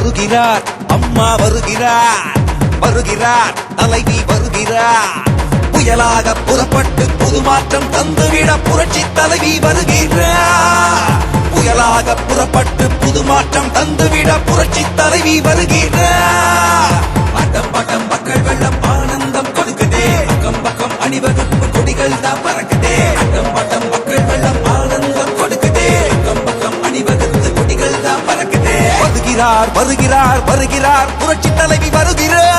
வருகிறார் அம்மா வருகிறார் வருகிறார் தலைவி வருகிறார் புயலாக புறப்பட்டு புது மாற்றம் தந்துவிட புரட்சி தலைவி வருகிறார் புயலாக புறப்பட்டு புது மாற்றம் தந்துவிட புரட்சி தலைவி வருகிறார் பட்டம் பட்டம் மக்கள் வெள்ளம் ஆனந்தம் கொடுக்குதே பக்கம் பக்கம் அணிவகுப்பு கொடிகள் தான் பறக்குதே பட்டம் பட்டம் மக்கள் வெள்ளம் ஆனந்தம் கொடுக்குதே பக்கம் பக்கம் அணிவகுப்பு கொடிகள் தான் பறக்குதே வருகிறார் வருகிறார் வருகிறார் புரட்சி தலைவி வருகிறார்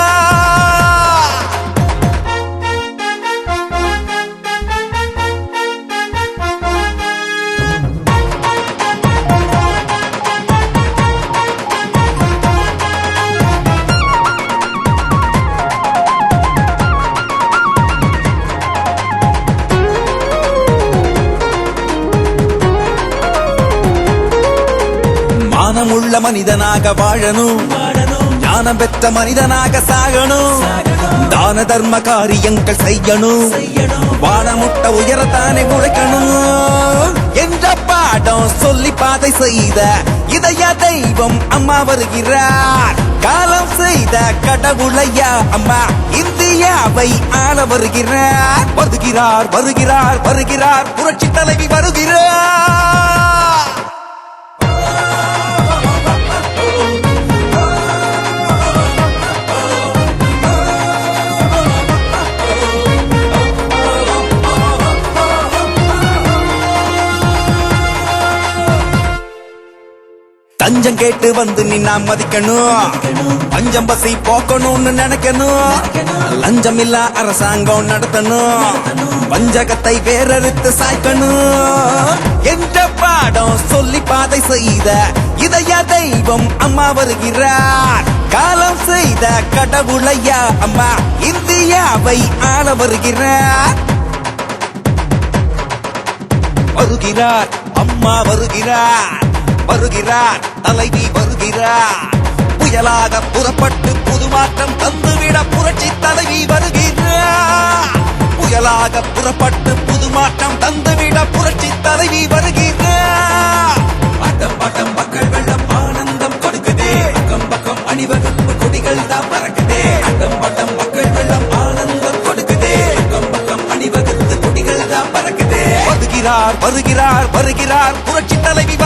ஞானமுள்ள மனிதனாக வாழணும் ஞானம் பெற்ற மனிதனாக சாகணும் தான தர்ம காரியங்கள் செய்யணும் வானமுட்ட உயரத்தானே உழைக்கணும் என்ற பாடம் சொல்லி பாதை செய்த இதய தெய்வம் அம்மா வருகிறார் காலம் செய்த கடவுளையா அம்மா இந்தியாவை ஆள வருகிறார் வருகிறார் வருகிறார் வருகிறார் புரட்சி தலைவி வருகிறார் லஞ்சம் கேட்டு வந்து நின்னா மதிக்கணும் பஞ்சம் பசி போக்கணும்னு நினைக்கணும் லஞ்சம் இல்ல அரசாங்கம் நடத்தணும் வஞ்சகத்தை வேறறுத்து சாய்க்கணும் என்ற பாடம் சொல்லி பாதை செய்த இதய தெய்வம் அம்மா வருகிறார் காலம் செய்த கடவுளையா அம்மா இந்தியாவை ஆள வருகிறார் வருகிறார் அம்மா வருகிறார் வருகிறார் தலைவி வருகிறார் புயலாக புறப்பட்டு புது மாற்றம் தந்துவிட புரட்சி தலைவி வருகிறார் புயலாக புறப்பட்டு புது மாற்றம் தந்துவிட புரட்சி தலைவி வருகிறார் பட்டம் பட்டம் மக்கள் வெள்ளம் ஆனந்தம் கொடுக்குதே பக்கம் பக்கம் அணிவகுப்பு கொடிகள் தான் பறக்குதே பட்டம் பட்டம் மக்கள் வெள்ளம் ஆனந்தம் கொடுக்குதே பக்கம் பக்கம் அணிவகுப்பு கொடிகள் தான் பறக்குதே வருகிறார் வருகிறார் வருகிறார் புரட்சி தலைவி